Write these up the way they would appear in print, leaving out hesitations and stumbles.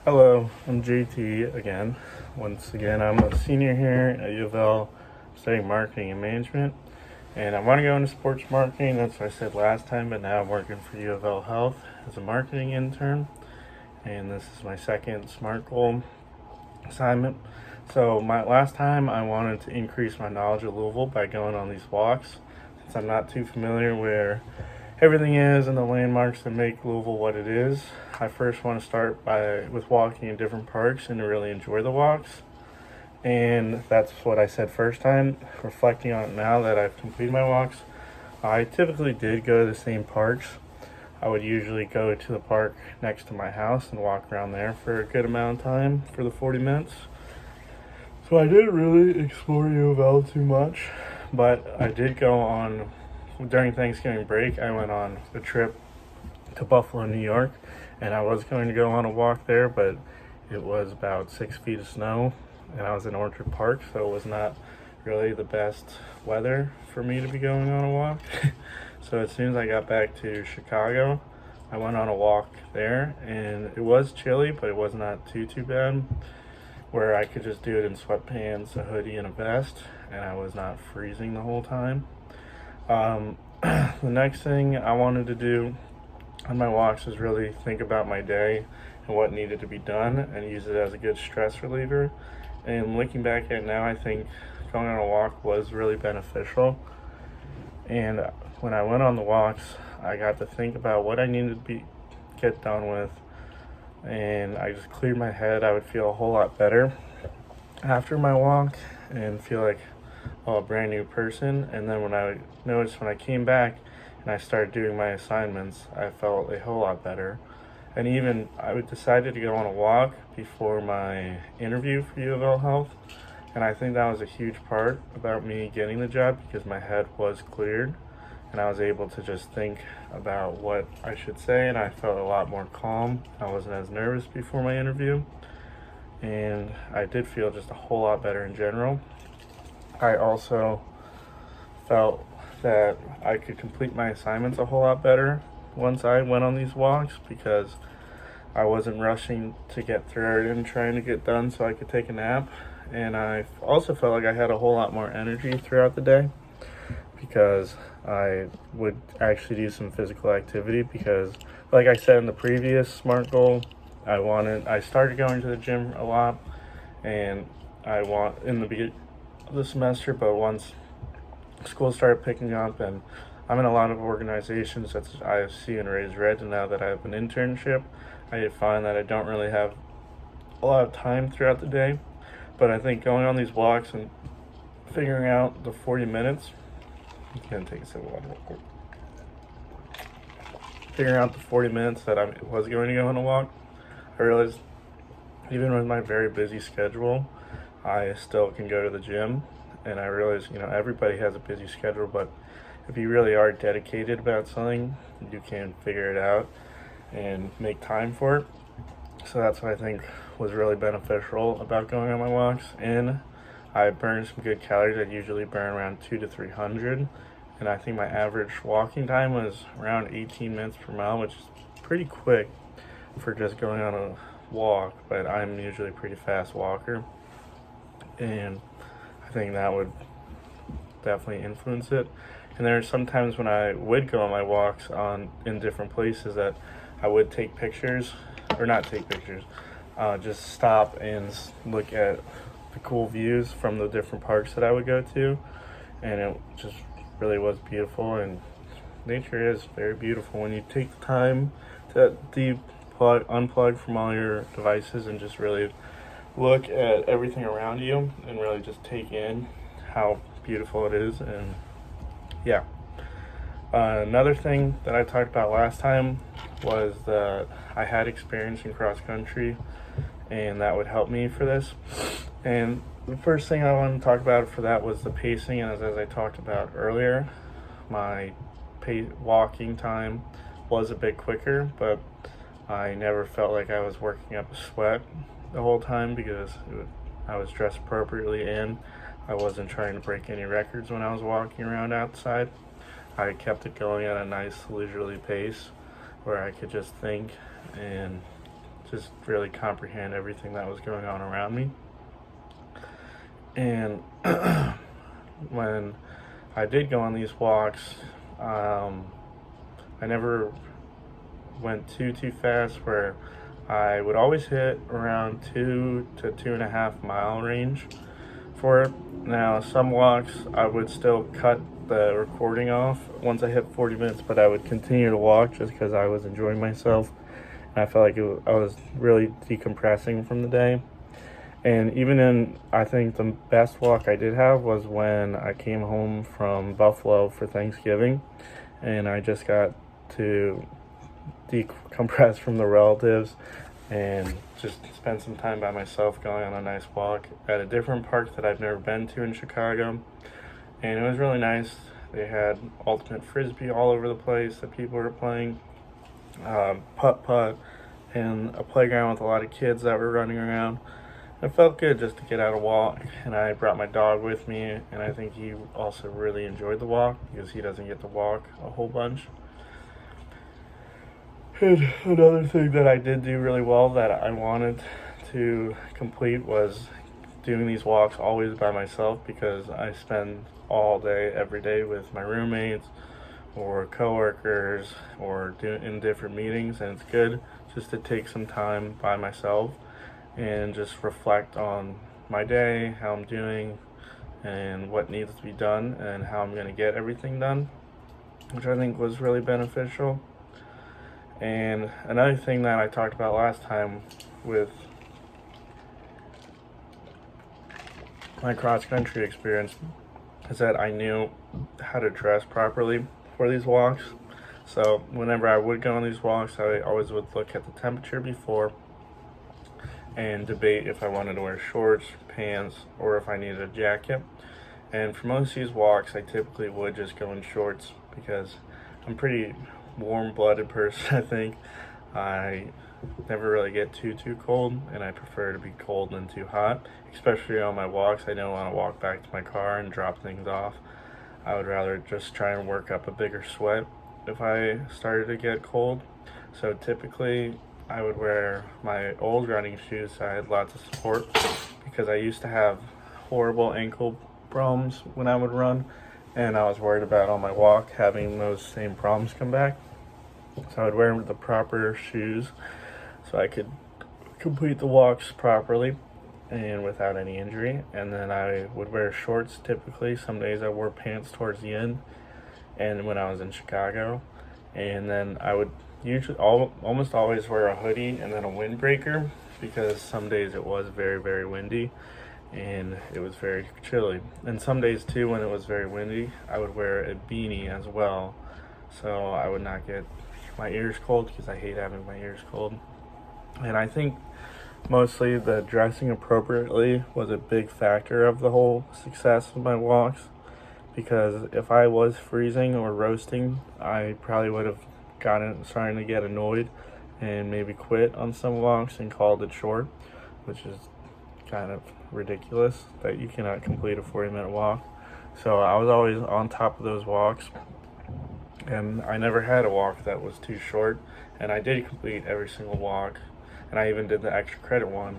Hello, I'm JT again. Once again, I'm a senior here at U of L studying marketing and management. And I want to go into sports marketing. That's what I said last time, but now I'm working for U of L Health as a marketing intern. And this is my second SMART goal assignment. So, my last time I wanted to increase my knowledge of Louisville by going on these walks. Since I'm not too familiar where everything is and the landmarks that make Louisville what it is, I first want to start with walking in different parks and to really enjoy the walks. And that's what I said first time. Reflecting on it now that I've completed my walks, I typically did go to the same parks. I would usually go to the park next to my house and walk around there for a good amount of time for the 40 minutes. So I didn't really explore U of L too much, but I did go on, during Thanksgiving break, I went on a trip to Buffalo, New York, and I was going to go on a walk there, but it was about 6 feet of snow, and I was in Orchard Park, so it was not really the best weather for me to be going on a walk. So as soon as I got back to Chicago, I went on a walk there, and it was chilly, but it was not too bad, where I could just do it in sweatpants, a hoodie, and a vest, and I was not freezing the whole time. The next thing I wanted to do on my walks is really think about my day and what needed to be done and use it as a good stress reliever. And looking back at it now, I think going on a walk was really beneficial. And when I went on the walks, I got to think about what I needed to get done with, and I just cleared my head. I would feel a whole lot better after my walk and feel like a brand new person. And then when I came back and I started doing my assignments, I felt a whole lot better. And even I decided to go on a walk before my interview for U of L Health. And I think that was a huge part about me getting the job because my head was cleared and I was able to just think about what I should say, and I felt a lot more calm. I wasn't as nervous before my interview, and I did feel just a whole lot better in general. I also felt that I could complete my assignments a whole lot better once I went on these walks because I wasn't rushing to get through it and trying to get done so I could take a nap. And I also felt like I had a whole lot more energy throughout the day because I would actually do some physical activity because, like I said in the previous SMART goal, I started going to the gym a lot, and in the beginning of the semester, but once school started picking up and I'm in a lot of organizations such as IFC and Raise Red, and now that I have an internship, I find that I don't really have a lot of time throughout the day. But I think going on these walks and figuring out the 40 minutes, I'm gonna take a sip of water real quick. Figuring out the 40 minutes that I was going to go on a walk, I realized even with my very busy schedule, I still can go to the gym. And I realize, everybody has a busy schedule, but if you really are dedicated about something, you can figure it out and make time for it. So that's what I think was really beneficial about going on my walks. And I burned some good calories. I usually burn around 200 to 300. And I think my average walking time was around 18 minutes per mile, which is pretty quick for just going on a walk. But I'm usually a pretty fast walker. And I think that would definitely influence it. And there are some times when I would go on my walks in different places that I would take pictures, or not take pictures, just stop and look at the cool views from the different parks that I would go to, and it just really was beautiful. And nature is very beautiful when you take the time to unplug from all your devices and just really look at everything around you and really just take in how beautiful it is. And yeah. Another thing that I talked about last time was that I had experience in cross country, and that would help me for this. And the first thing I wanted to talk about for that was the pacing. And as I talked about earlier, my walking time was a bit quicker, but I never felt like I was working up a sweat the whole time because I was dressed appropriately and I wasn't trying to break any records when I was walking around outside. I kept it going at a nice leisurely pace where I could just think and just really comprehend everything that was going on around me. And when I did go on these walks, I never went too fast, where I would always hit around 2 to 2.5 mile range for it. Now, some walks I would still cut the recording off once I hit 40 minutes, but I would continue to walk just because I was enjoying myself. And I felt like I was really decompressing from the day. And even in, I think the best walk I did have was when I came home from Buffalo for Thanksgiving, and I just got to decompress from the relatives and just spend some time by myself, going on a nice walk at a different park that I've never been to in Chicago. And it was really nice. They had ultimate frisbee all over the place that people were playing, putt-putt, and a playground with a lot of kids that were running around. It felt good just to get out and walk, and I brought my dog with me, and I think he also really enjoyed the walk because he doesn't get to walk a whole bunch. And another thing that I did do really well that I wanted to complete was doing these walks always by myself, because I spend all day, every day with my roommates or coworkers or in different meetings, and it's good just to take some time by myself and just reflect on my day, how I'm doing, and what needs to be done, and how I'm going to get everything done, which I think was really beneficial. And another thing that I talked about last time with my cross-country experience is that I knew how to dress properly for these walks. So whenever I would go on these walks, I always would look at the temperature before and debate if I wanted to wear shorts, pants, or if I needed a jacket. And for most of these walks, I typically would just go in shorts because I'm pretty warm-blooded person, I think. I never really get too cold, and I prefer to be cold than too hot, especially on my walks. I don't want to walk back to my car and drop things off. I would rather just try and work up a bigger sweat if I started to get cold. So typically I would wear my old running shoes so I had lots of support, because I used to have horrible ankle problems when I would run, and I was worried about on my walk having those same problems come back. So I would wear the proper shoes so I could complete the walks properly and without any injury. And then I would wear shorts typically. Some days I wore pants towards the end, and when I was in Chicago. And then I would usually almost always wear a hoodie and then a windbreaker, because some days it was very windy and it was very chilly. And some days too, when it was very windy, I would wear a beanie as well, so I would not get my ears cold, because I hate having my ears cold. And I think mostly the dressing appropriately was a big factor of the whole success of my walks, because if I was freezing or roasting, I probably would have starting to get annoyed and maybe quit on some walks and called it short, which is kind of ridiculous that you cannot complete a 40-minute walk. So I was always on top of those walks, and I never had a walk that was too short, and I did complete every single walk. And I even did the extra credit one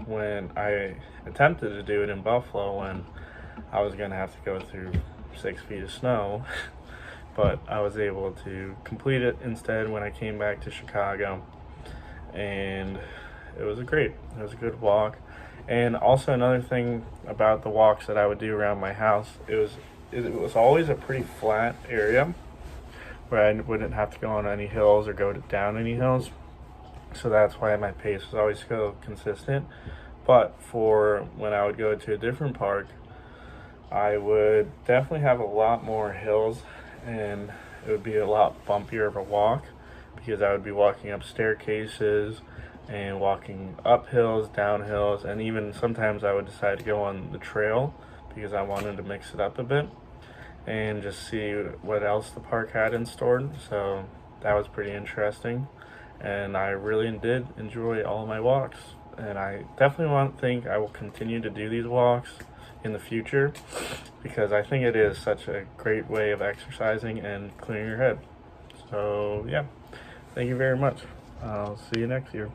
when I attempted to do it in Buffalo, when I was going to have to go through 6 feet of snow. But I was able to complete it instead when I came back to Chicago. And it was great. It was a good walk. And also another thing about the walks that I would do around my house, it was always a pretty flat area where I wouldn't have to go on any hills or go down any hills. So that's why my pace was always so consistent. But for when I would go to a different park, I would definitely have a lot more hills, and it would be a lot bumpier of a walk, because I would be walking up staircases and walking up hills, down hills, and even sometimes I would decide to go on the trail because I wanted to mix it up a bit and just see what else the park had in store. So that was pretty interesting, and I really did enjoy all my walks, and I definitely think I will continue to do these walks in the future, because I think it is such a great way of exercising and clearing your head. So yeah, thank you very much. I'll see you next year.